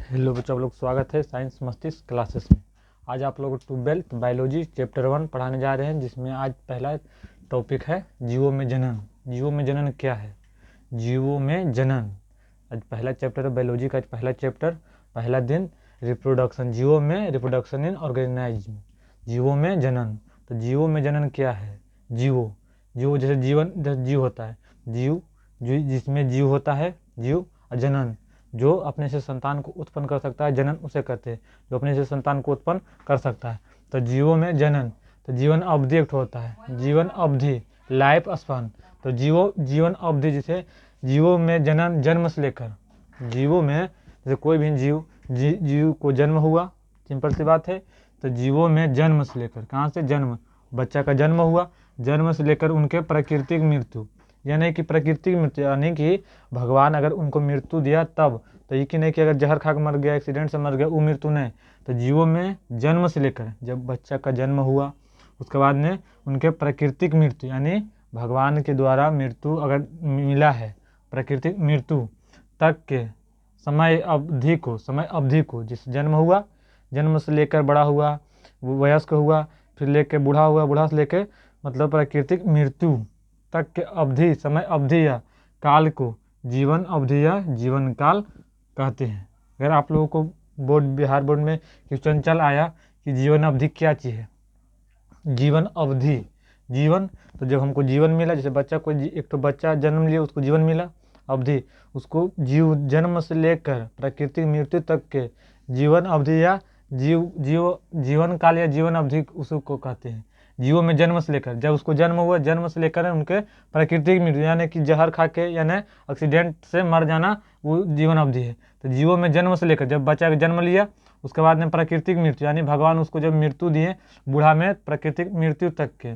Hello बच्चों, आप लोग स्वागत है साइंस मस्तिष्क क्लासेस में। आज आप लोग 12th बायोलॉजी चैप्टर 1 पढ़ाने जा रहे हैं, जिसमें आज पहला टॉपिक है जीवों में जनन। जीवों में जनन क्या है? जीवों में जनन आज पहला चैप्टर है बायोलॉजी का। आज पहला चैप्टर, पहला दिन, रिप्रोडक्शन। जीवों में रिप्रोडक्शन इन ऑर्गेनाइज्म। जीवों में जनन। तो जीवों में जनन क्या है? जीवो जीव जैसे जीवन, जैसे जीव होता है, जीव जिसमें जीव होता है, जीव। और जनन जो अपने से संतान को उत्पन्न कर सकता है, जनन उसे कहते हैं, जो अपने से संतान को उत्पन्न कर सकता है। तो जीवों में जनन, तो जीवन अवधि एक होता है, जीवन अवधि, लाइफ स्पान। तो जीवन अवधि, जैसे जीवों में जनन, जन्म से लेकर, जीवों में जैसे कोई भी जीव को जन्म हुआ, सिंपल सी बात है। तो जीवों में जन्म से लेकर, कहाँ से जन्म, बच्चा का जन्म हुआ, जन्म से लेकर उनके प्राकृतिक मृत्यु, यानी कि प्राकृतिक मृत्यु यानी कि भगवान अगर उनको मृत्यु दिया तब, तो ये कि नहीं कि अगर जहर खा के मर गया, एक्सीडेंट से मर गया, वो मृत्यु नहीं। तो जीवों में जन्म से लेकर, जब बच्चा का जन्म हुआ उसके बाद में उनके प्राकृतिक मृत्यु, यानी भगवान के द्वारा मृत्यु अगर मिला है, प्राकृतिक मृत्यु तक के समय अवधि को जिस जन्म हुआ, जन्म से लेकर बड़ा हुआ, वयस्क हुआ, फिर लेकर बूढ़ा हुआ, बूढ़ा से लेकर मतलब प्राकृतिक मृत्यु तक के अवधि, समय अवधि या काल को जीवन अवधि या जीवन काल कहते हैं। अगर आप लोगों को बिहार बोर्ड में क्वेश्चन चल आया कि जीवन अवधि क्या चीज़ है, जीवन अवधि, जीवन, तो जब हमको जीवन मिला, जैसे बच्चा कोई एक तो बच्चा जन्म लिया, उसको जीवन मिला, अवधि उसको जन्म से लेकर प्राकृतिक मृत्यु तक के जीवन अवधि या जीवन काल या जीवन अवधि उसको कहते हैं। जीवों में जन्म से लेकर, जब उसको जन्म हुआ, जन्म से लेकर उनके प्राकृतिक मृत्यु, यानी कि जहर खा के यानी एक्सीडेंट से मर जाना, वो जीवन अवधि है। तो जीवों में जन्म से लेकर, जब बच्चा का जन्म लिया उसके बाद में प्राकृतिक मृत्यु, यानी भगवान उसको जब मृत्यु दिए बूढ़ा में, प्राकृतिक मृत्यु तक के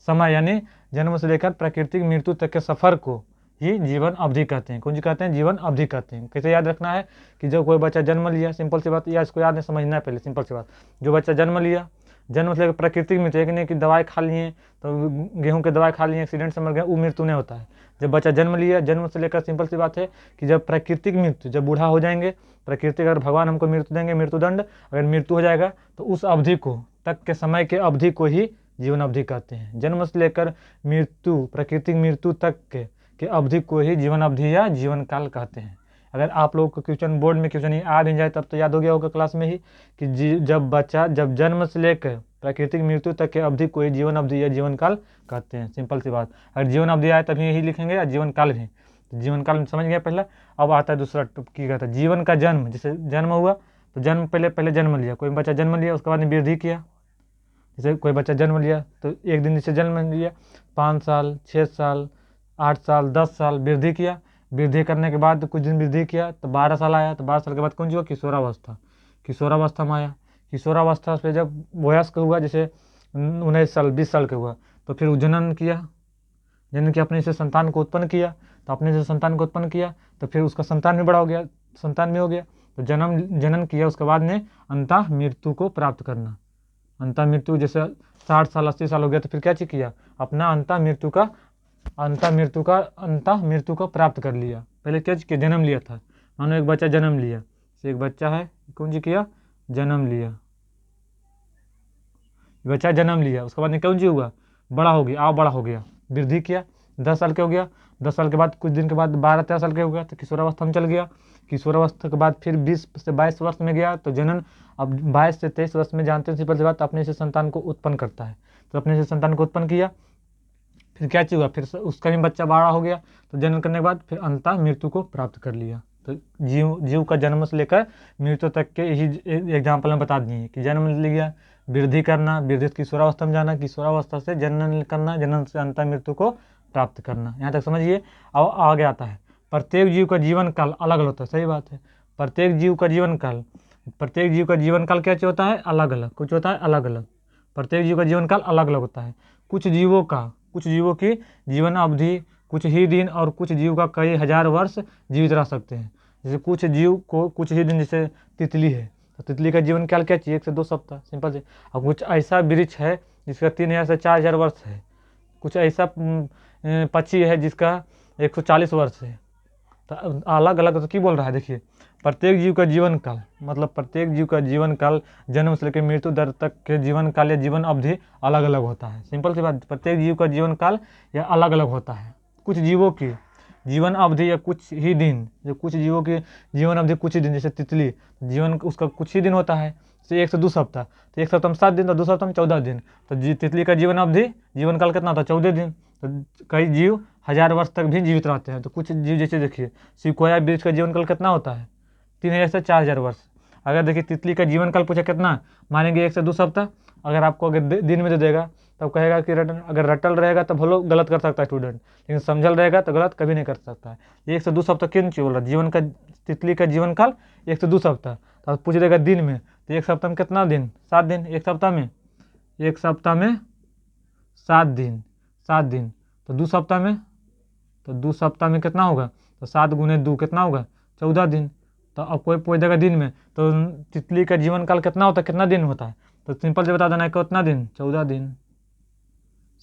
समय, यानी जन्म से लेकर प्राकृतिक मृत्यु तक के सफ़र को ही जीवन अवधि कहते हैं। कौन जी कहते हैं? जीवन अवधि कहते हैं। कैसे याद रखना है कि जब कोई बच्चा जन्म लिया, सिंपल सी बात, या इसको याद नहीं, समझना है पहले, सिंपल सी बात, जो बच्चा जन्म लिया, जन्म से लेकर प्राकृतिक मृत्यु, नहीं कि दवाई खा लिए तो गेहूं के दवाई खा लिए, एक्सीडेंट से मर गया, वो मृत्यु नहीं होता है। जब बच्चा जन्म लिया, जन्म से लेकर सिंपल सी बात है कि जब प्राकृतिक मृत्यु, जब बूढ़ा हो जाएंगे, प्राकृतिक अगर भगवान हमको मृत्यु देंगे, मृत्युदंड, अगर मृत्यु हो जाएगा तो उस अवधि को तक के समय के अवधि को ही जीवन अवधि कहते हैं। जन्म से लेकर मृत्यु, प्राकृतिक मृत्यु तक के अवधि को ही जीवन अवधि या जीवन काल कहते हैं। अगर आप लोगों को क्वेश्चन बोर्ड में क्वेश्चन आ भी जाए तब तो याद हो गया होगा क्लास में ही कि जब बच्चा जब जन्म से लेकर प्राकृतिक मृत्यु तक के अवधि को ही जीवन अवधि या जीवन काल कहते हैं। सिंपल सी बात, अगर जीवन अवधि आए तभी यही लिखेंगे, या जीवन काल भी। तो जीवन काल समझ गया पहला। अब आता है दूसरा, की कहता है जीवन का जन्म। जैसे जन्म हुआ तो जन्म पहले जन्म लिया, कोई बच्चा जन्म लिया, उसके बाद में वृद्धि किया। जैसे कोई बच्चा जन्म लिया तो एक दिन जैसे जन्म लिया, 5 साल, 6 साल, 8 साल, 10 साल वृद्धि किया। वृद्धि करने के बाद कुछ दिन वृद्धि किया तो 12 साल आया, तो 12 साल के बाद कौन सी हुआ? किशोरावस्था। किशोरावस्था में आया, किशोरावस्था से जब वयस्क हुआ, जैसे 19 साल, 20 साल के हुआ, तो फिर जनन किया। जनन किया, अपने से संतान को उत्पन्न किया। तो अपने से संतान को उत्पन्न किया तो फिर उसका संतान भी बड़ा हो गया, संतान भी हो गया, तो जनन किया। उसके बाद में अंतः मृत्यु को प्राप्त करना। अंतः मृत्यु जैसे 60 साल, 80 साल हो गया तो फिर क्या चीज किया? अपना अंतः मृत्यु का प्राप्त कर लिया। पहले क्या चीज किया? जन्म लिया था। मानो एक बच्चा जन्म लिया, एक बच्चा है, कौन जी किया? जन्म लिया, बच्चा जन्म लिया, उसके बाद कौन जी हुआ? बड़ा हो गया, बड़ा हो गया, वृद्धि किया, 10 साल के हो गया। 10 साल के बाद कुछ दिन के बाद 12-13 साल के हो गया तो किशोरावस्था में चल गया। किशोरावस्था के बाद फिर 20 से 22 वर्ष में गया तो जनन। अब 22 से 23 वर्ष में जानते हैं सिंपल सी बात, अपने से संतान को उत्पन्न करता है। तो अपने से संतान को उत्पन्न किया, फिर क्या चीज हुआ? फिर उसका भी बच्चा बड़ा हो गया, तो जन्म करने के बाद फिर अंततः मृत्यु को प्राप्त कर लिया। तो जीव का जन्म से लेकर मृत्यु तक के ही एग्जाम्पल में बता दिए कि जन्म लिया, वृद्धि करना, वृद्धि से किशोरावस्था में जाना, किशोरावस्था से जनन करना, जनन से अंततः मृत्यु को प्राप्त करना। यहाँ तक समझिए। अब आगे आता है, प्रत्येक जीव का जीवन काल अलग अलग होता है। सही बात है, प्रत्येक जीव का जीवन काल क्या चीज होता है? अलग अलग। कुछ होता है अलग अलग, प्रत्येक जीव का जीवन काल अलग अलग होता है। कुछ जीवों की जीवन अवधि कुछ ही दिन, और कुछ जीव का कई हजार वर्ष जीवित रह सकते हैं। जैसे कुछ जीव को कुछ ही दिन, जैसे तितली है तो तितली का जीवन काल क्या चाहिए? 1 से 2 सप्ताह, सिंपल से। और कुछ ऐसा वृक्ष है जिसका 3000 से 4000 वर्ष है। कुछ ऐसा पक्षी है जिसका 140 वर्ष है। तो अलग अलग तो क्यों बोल रहा है, देखिए प्रत्येक जीव का जीवन काल, मतलब प्रत्येक जीव का जीवन काल जन्म से लेकर मृत्यु दर तक के जीवन काल या जीवन अवधि अलग अलग होता है। सिंपल सी बात, प्रत्येक जीव का जीवन काल या अलग अलग होता है। कुछ जीवों की जीवन अवधि या कुछ ही दिन, जो कुछ जीवों की जीवन अवधि कुछ ही दिन, जैसे तितली जीवन उसका कुछ ही दिन होता है, जैसे 1 से 2 सप्ताह, तो 1 सप्ताह में 7 दिन, तो 2 सप्ताह में 14 दिन। तो तितली का जीवन अवधि जीवन काल कितना होता है, 14 दिन। तो कई जीव 1000 वर्ष तक भी जीवित रहते हैं। तो कुछ जीव जैसे देखिए सिकोया वृक्ष का जीवन काल कितना होता है, 3000 से 4000 वर्ष। अगर देखिए तितली का जीवन काल पूछा कितना, मानेंगे 1 से 2 सप्ताह। अगर आपको अगर दिन में दे देगा तब कहेगा कि रटन, अगर रटल रहेगा तो भलो गलत कर सकता है स्टूडेंट, लेकिन समझल रहेगा तो गलत कभी नहीं कर सकता है। 1 से 2 सप्ताह क्यों नहीं बोल रहा, जीवन का तितली का जीवन काल 1 से 2 सप्ताह। तो पूछ देगा दिन में, तो 1 सप्ताह में कितना दिन, 7 दिन। एक सप्ताह में 7 दिन, 7 दिन। तो 2 सप्ताह में, तो 2 सप्ताह में कितना होगा, तो 7 गुने 2 कितना होगा, 14 दिन। तो अब कोई पूछ देगा दिन में, तो तितली का जीवन काल कितना होता है, कितना दिन होता है, तो सिंपल से बता देना है कितना दिन, 14 दिन।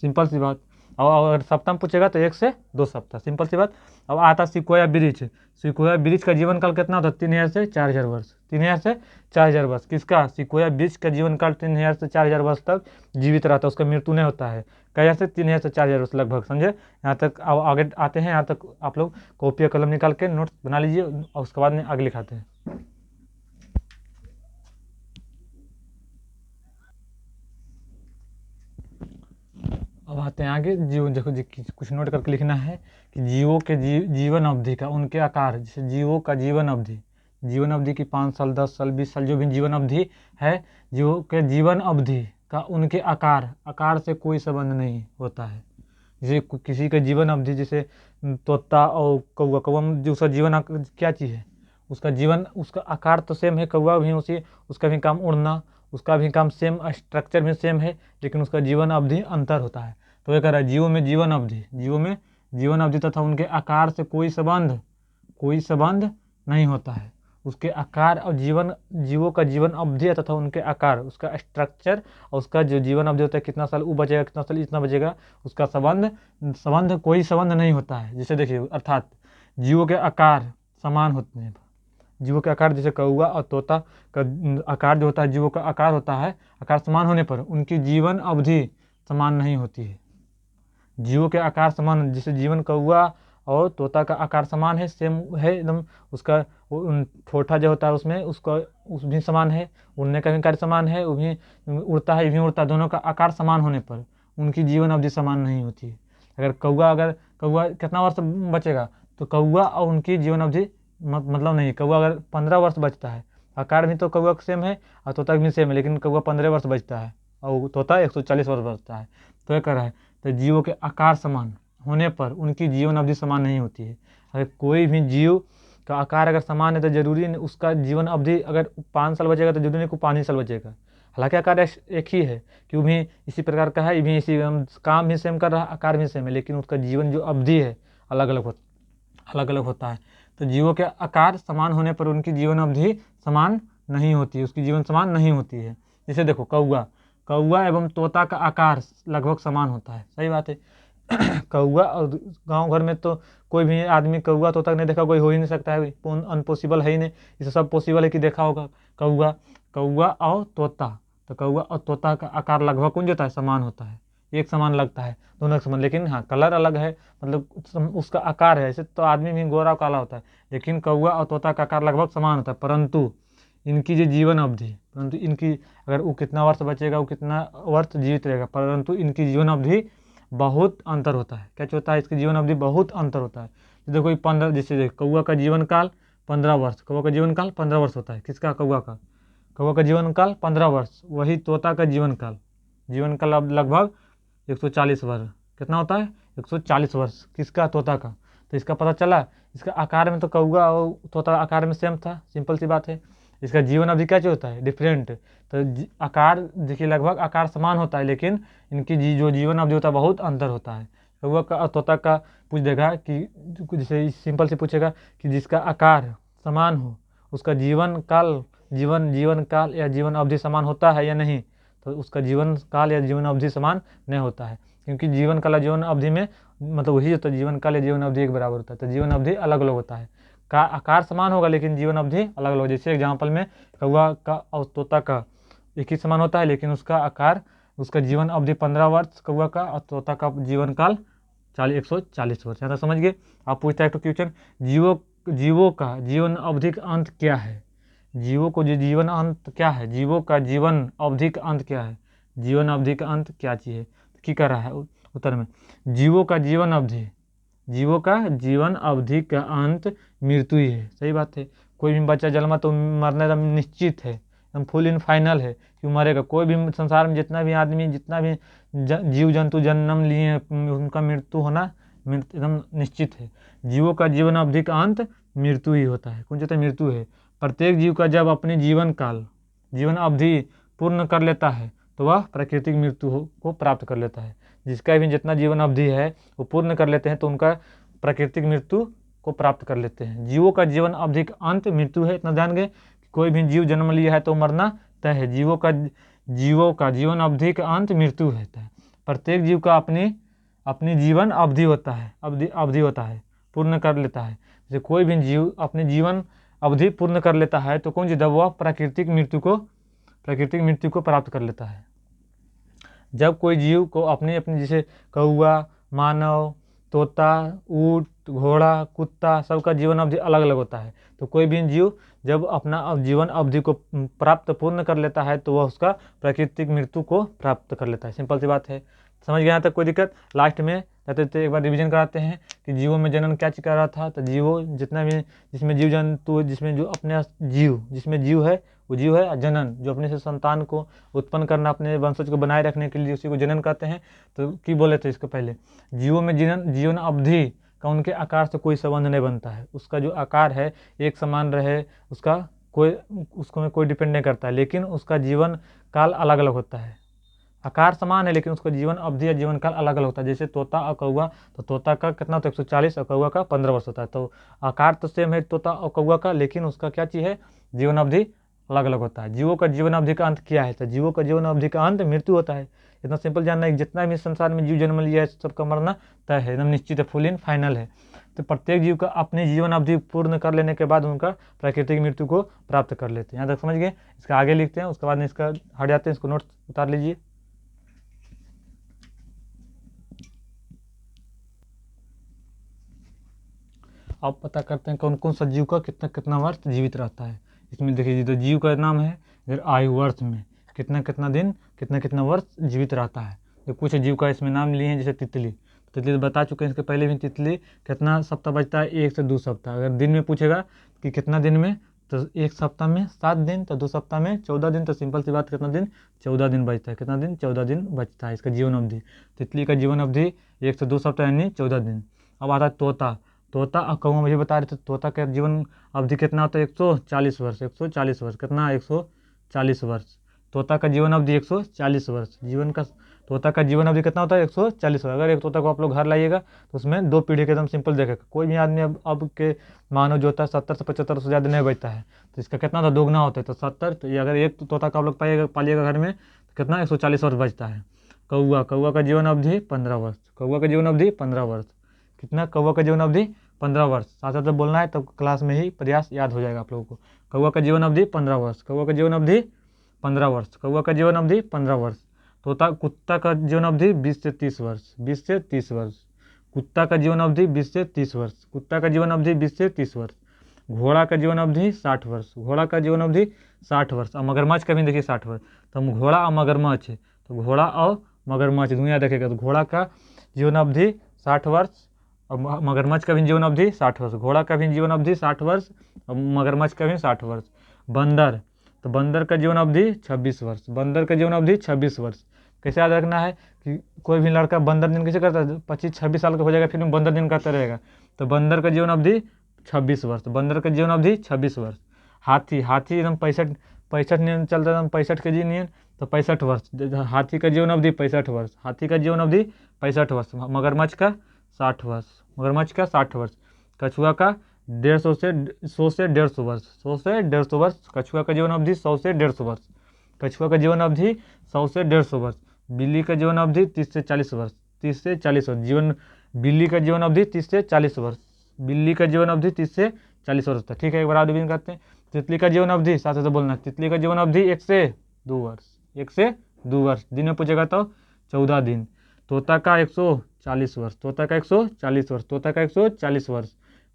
सिंपल सी बात। और अगर सप्ताह में पूछेगा तो 1 से 2 सप्ताह, सिंपल सी बात। अब आता सिकोया वृक्ष, सिकोया वृक्ष का जीवन काल कितना होता है, 3000 से 4000 वर्ष, 3000 से 4000 वर्ष। किसका, सिकोया वृक्ष का जीवन काल 3000 से 4000 वर्ष तक जीवित रहता है, उसका मृत्यु नहीं होता है। कई से 3000 से 4000 वर्ष लगभग, समझे। यहाँ तक अब आगे आते हैं, यहाँ तक आप लोग कॉपी या कलम निकाल के नोट्स बना लीजिए और उसके बाद में आगे लिखाते हैं। अब आते हैं आगे, जीवन देखो जी कुछ नोट करके लिखना है कि जीवों के जीवन अवधि का, उनके आकार, जैसे जीवों का जीवन अवधि, जीवन अवधि की 5 साल 10 साल 20 साल जो भी जीवन अवधि है, जीवों के जीवन अवधि का उनके आकार से कोई संबंध नहीं होता है। जैसे किसी का जीवन अवधि, जैसे तोता और कौवा, कौवा में जो उसका जीवन क्या चीज़ है, उसका जीवन, उसका आकार तो सेम है, कौवा भी उसी, उसका भी काम उड़ना, उसका भी काम सेम, स्ट्रक्चर भी सेम है, लेकिन उसका जीवन अवधि अंतर होता है। तो ये कह रहा है जीवों में जीवन अवधि, जीवों में जीवन अवधि तथा उनके आकार से कोई संबंध नहीं होता है। उसके आकार और जीवों का जीवन अवधि तथा उनके आकार, उसका स्ट्रक्चर और उसका जो जीवन अवधि होता है, कितना साल वो बचेगा, कितना साल इतना बचेगा, उसका कोई संबंध नहीं होता है। जैसे देखिए, अर्थात जीवों के आकार समान होते हैं, जीवों के आकार, जैसे कौवा और तोता का आकार जो होता है, जीवों का आकार होता है, आकार समान होने पर उनकी जीवन अवधि समान नहीं होती है। जीवों के आकार समान, जैसे जीवन कौवा और तोता का आकार समान है, सेम है एकदम, उसका ठोठा जो होता है उसमें उसका उस भी समान है, उड़ने का भी कार्य समान है, वो भी उड़ता है, ये भी उड़ता है, दोनों का आकार समान होने पर उनकी जीवन अवधि समान नहीं होती है। अगर कौवा कितना वर्ष बचेगा, तो कौवा और उनकी जीवन अवधि मतलब नहीं, कौवा अगर 15 वर्ष बचता है, आकार भी तो कौवा सेम है और तोता भी सेम है, लेकिन कौवा 15 वर्ष बचता है और तोता 140 वर्ष बचता है। तो ये कह रहा है, तो जीवों के आकार समान होने पर उनकी जीवन अवधि समान नहीं होती है। अगर कोई भी जीव का आकार अगर समान है तो जरूरी नहीं उसका जीवन अवधि, अगर 5 साल बचेगा तो जरूरी नहीं को 5 ही साल बचेगा। हालांकि आकार एक ही है, क्यों भी इसी प्रकार का है, ये भी इसी काम भी सेम कर रहा है, आकार भी सेम है, लेकिन उसका जीवन जो अवधि है अलग अलग होता है। तो जीवों के आकार समान होने पर उनकी जीवन अवधि समान नहीं होती है, उसकी जीवन समान नहीं होती है। जैसे देखो कौवा एवं तोता का आकार लगभग समान होता है, सही बात है। कौवा और गांव घर में तो कोई भी आदमी कौवा तोता नहीं देखा, कोई हो ही नहीं सकता है, अनपॉसिबल है ही नहीं। इसे सब पॉसिबल है कि देखा होगा कौवा और तोता, तो कौवा और तोता का आकार लगभग कौन होता है, समान होता है, एक समान लगता है, दोनों एक समान, लेकिन हाँ कलर अलग है, मतलब उसका आकार है। ऐसे तो आदमी भी गोरा काला होता है, लेकिन कौवा और तोता का आकार लगभग समान होता है, परंतु इनकी जो जीवन अवधि, परंतु इनकी अगर वो कितना वर्ष बचेगा, वो कितना वर्ष जीवित रहेगा, परंतु इनकी जीवन अवधि बहुत अंतर होता है। क्या होता है, इसकी जीवन अवधि बहुत अंतर होता है। जैसे कोई 15, जैसे कौवा का जीवन काल 15 वर्ष, कौवा का जीवन काल 15 वर्ष होता है। किसका, कौवा का जीवन काल 15 वर्ष। वही तोता का जीवन काल अब लगभग 140 वर्ष। कितना होता है, 140 वर्ष किसका, तोता का। तो इसका पता चला, इसका आकार में तो कौवा और तोता आकार में सेम था, सिंपल सी बात है। इसका जीवन अवधि क्या होता है, डिफरेंट। तो आकार देखिए लगभग आकार समान होता है, लेकिन इनकी जो जीवन अवधि होता है बहुत अंतर होता है। कौवा का और तोता का पूछ देगा कि, जैसे सिंपल से पूछेगा कि जिसका आकार समान हो उसका जीवन काल या जीवन अवधि समान होता है या नहीं, तो उसका जीवन काल या जीवन अवधि समान नहीं होता है। क्योंकि जीवन काल जीवन अवधि में मतलब वही होता है, जीवन काल या जीवन अवधि एक बराबर होता है, तो जीवन अवधि अलग अलग होता है। का आकार समान होगा लेकिन जीवन अवधि अलग अलग। जैसे एग्जाम्पल में कौवा का और तोता का एक ही समान होता है, लेकिन उसका आकार, उसका जीवन अवधि 15 वर्ष कौवा का, और तोता का जीवन काल 140 वर्ष। यहाँ तक समझ गए। आप पूछता है तो क्वेश्चन, जीवों का जीवन अवधि का अंत क्या है? जीवों को जो जीवन अंत क्या है, जीवों का जीवन अवधि का अंत क्या है? जीवन अवधि का अंत क्या चीज़ है? की कर रहा है उत्तर में, जीवों का जीवन अवधि, जीवों का जीवन अवधि का अंत मृत्यु ही है। सही बात है। कोई भी बच्चा जन्मा तो मरना एकदम निश्चित है, एकदम फुल इन फाइनल है कि मरेगा। कोई भी संसार में जितना भी आदमी, जितना भी जीव जंतु जन्म लिए उनका मृत्यु होना एकदम निश्चित है। जीवों का जीवन अवधि का अंत मृत्यु ही होता है। कौन कहता है? मृत्यु है। प्रत्येक जीव का जब अपने जीवन काल, जीवन अवधि पूर्ण कर लेता है तो वह प्राकृतिक मृत्यु को प्राप्त कर लेता है। जिसका भी जितना जीवन अवधि है वो पूर्ण कर लेते हैं तो उनका प्राकृतिक मृत्यु को प्राप्त कर लेते हैं। जीवों का जीवन अवधि का अंत मृत्यु है, इतना ध्यान गए। कोई भी जीव जन्म लिया है तो मरना तय है। जीवों का जीवन अवधि का अंत मृत्यु है तय। प्रत्येक जीव का अपनी जीवन अवधि होता है, अवधि होता है, पूर्ण कर लेता है। जैसे कोई भी जीव अपने जीवन अवधि पूर्ण कर लेता है तो कौन सी वह प्राकृतिक मृत्यु को प्राप्त कर लेता है। जब कोई जीव को अपने जैसे कौआ, मानव, तोता, ऊंट, घोड़ा, कुत्ता, सबका जीवन अवधि अलग अलग होता है। तो कोई भी जीव जब अपना जीवन अवधि को पूर्ण कर लेता है तो वह उसका प्राकृतिक मृत्यु को प्राप्त कर लेता है। सिंपल सी बात है। समझ गया यहाँ तक? कोई दिक्कत? लास्ट में कहते एक बार रिवीजन कराते हैं कि जीवों में जनन क्या कर रहा था। तो जीवों जितना भी जिसमें जीव जंतु, जिसमें जो अपने जिसमें जीव है वो जीव है। जनन जो अपने से संतान को उत्पन्न करना, अपने वंशज को बनाए रखने के लिए उसी को जनन कहते हैं। तो की बोले थे इसको पहले, जीवों में जीवन अवधि का उनके आकार से कोई संबंध नहीं बनता है। उसका जो आकार है एक समान रहे, उसको में कोई डिपेंड नहीं करता है, लेकिन उसका जीवन काल अलग अलग होता है। आकार समान है लेकिन उसका जीवन अवधि या जीवन काल अलग अलग होता है। जैसे तोता और कौवा, तो तोता का कितना होता है 140 और कौवा का 15 वर्ष होता है। तो आकार तो सेम है तोता और कौवा का, लेकिन उसका क्या चीज़ है, जीवन अवधि अलग अलग होता है। जीवों का जीवन अवधि का अंत क्या है? तो जीवों का जीवन अवधि का अंत मृत्यु होता है। इतना सिंपल जानना है। जितना भी संसार में जीव जन्म लिया है सबका मरना तय है, एकदम निश्चित है, फुल इन फाइनल है। तो प्रत्येक जीव का अपने जीवन अवधि पूर्ण कर लेने के बाद उनका प्राकृतिक मृत्यु को प्राप्त कर लेते हैं। यहाँ तक समझ गए? इसका आगे लिखते हैं, उसके बाद इसका हट जाते हैं। इसको नोट्स उतार लीजिए। अब पता करते हैं कौन कौन सा जीव का कितना कितना वर्ष जीवित रहता है। इसमें देखिए तो जीव का नाम है, इधर आयु वर्ष में कितना कितना दिन कितना वर्ष जीवित रहता है। तो कुछ जीव का इसमें नाम लिए हैं, जैसे तितली तो बता चुके हैं इसके पहले भी। तितली कितना सप्ताह बचता है? 1 से 2 सप्ताह। अगर दिन में पूछेगा कि कितना दिन में, तो 1 सप्ताह में 7 दिन, तो 2 सप्ताह में 14 दिन। तो सिंपल सी बात, कितना दिन? 14 दिन बचता है। कितना दिन? 14 दिन बचता है इसका जीवन अवधि। तितली का जीवन अवधि 1 से 2 सप्ताह यानी 14 दिन। अब आता है तोता और कौवा मुझे बता रहे थे। तोता का जीवन अवधि कितना होता है? 140 वर्ष। 140 वर्ष कितना? 140 वर्ष। तोता का जीवन अवधि 140 वर्ष। तोता का जीवन अवधि कितना होता है? 140 वर्ष। अगर एक तोता को आप लोग घर लाइएगा तो उसमें 2 पीढ़ी के एकदम सिंपल देखेगा। कोई भी आदमी अब के मानव जो होता है 70 से 75 से ज़्यादा नहीं बचता है, तो इसका कितना होता है? दोगुना होता है। तो 70, तो ये अगर एक तोता का आप लोग पालिएगा घर में तो कितना? 140 वर्ष बचता है। कौवा का जीवन अवधि 15 वर्ष। कौवा का जीवन अवधि 15 वर्ष। कितना? कौवा का जीवन अवधि 15 वर्ष। साथ साथ बोलना है, तब क्लास में ही प्रयास याद हो जाएगा आप लोगों को। कौवा का जीवन अवधि 15 वर्ष। कौवा का जीवन अवधि 15 वर्ष। कौवा का जीवन अवधि 15 वर्ष। कुत्ता का जीवन अवधि 20 से 30 वर्ष। 20 से 30 वर्ष। कुत्ता का जीवन अवधि 20 से 30 वर्ष। कुत्ता का जीवन अवधि 20 से 30 वर्ष। घोड़ा का जीवन अवधि 60 वर्ष। घोड़ा का जीवन अवधि 60 वर्ष। और मगरमच्छ का भी देखिए 60 वर्ष। तो हम घोड़ा और मगरमच्छ है, तो घोड़ा और मगरमच्छ दुनिया देखेगा तो घोड़ा का जीवन अवधि 60 वर्ष और मगरमच्छ का भी जीवन अवधि 60 वर्ष। घोड़ा का भी जीवन अवधि 60 वर्ष और मगरमच्छ का भी 60 वर्ष। बंदर का जीवन अवधि 26 वर्ष। बंदर का जीवन अवधि 26 वर्ष। कैसे याद रखना है कि कोई भी लड़का बंदर दिन कैसे करता है? 25-26 साल का हो जाएगा फिर भी बंदर दिन करता रहेगा। तो बंदर का जीवन अवधि 26 वर्ष। बंदर का जीवन अवधि 26 वर्ष। हाथी एकदम 65 नियन चलता है, 65 के जी नियन, तो 65 वर्ष। हाथी का जीवन अवधि 65 वर्ष। हाथी का जीवन अवधि 65 वर्ष। मगरमच्छ का 60 वर्ष। मगरमच्छ का 60 वर्ष। कछुआ का 100 से 150 वर्ष। 100 से 150 वर्ष। कछुआ का जीवन अवधि 100 से 150 वर्ष। कछुआ का जीवन अवधि 100 से 150 वर्ष। बिल्ली का जीवन अवधि 30 से 40 वर्ष। 30 से 40 वर्ष। बिल्ली का जीवन अवधि 30 से 40 वर्ष। बिल्ली का जीवन अवधि 30 से 40 वर्ष था। ठीक है, एक बार डिवीजन करते हैं। तितली का जीवन अवधि साथ से बोलना, तितली का जीवन अवधि 1 से 2 वर्ष। 1 से 2 वर्ष। दिन में पूछेगा तो 14 दिन। तोता का 140 वर्ष। तोता का 140 वर्ष। तोता का 140 वर्ष।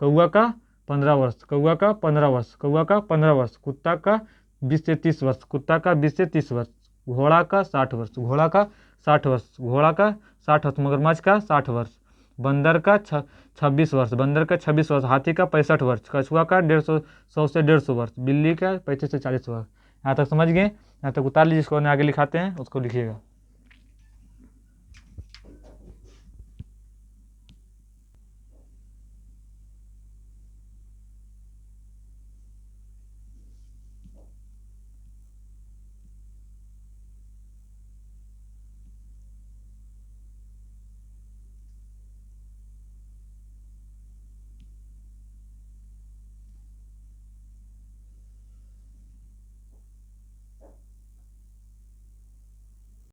कौआ का 15 वर्ष। कौआ का 15 वर्ष। कौआ का 15 वर्ष। कुत्ता का 20 से 30 वर्ष। कुत्ता का 20 से 30 वर्ष। घोड़ा का 60 वर्ष। घोड़ा का 60 वर्ष। घोड़ा का 60 वर्ष। मगरमच्छ का 60 वर्ष। बंदर का 26 वर्ष। बंदर का 26 वर्ष। हाथी का 65 वर्ष। कछुआ का 100 से 150 वर्ष। बिल्ली का 35 से 40 वर्ष। यहाँ तक समझ गए? यहाँ तक उतार लीजिए, इसको आगे लिखाते हैं, उसको लिखिएगा।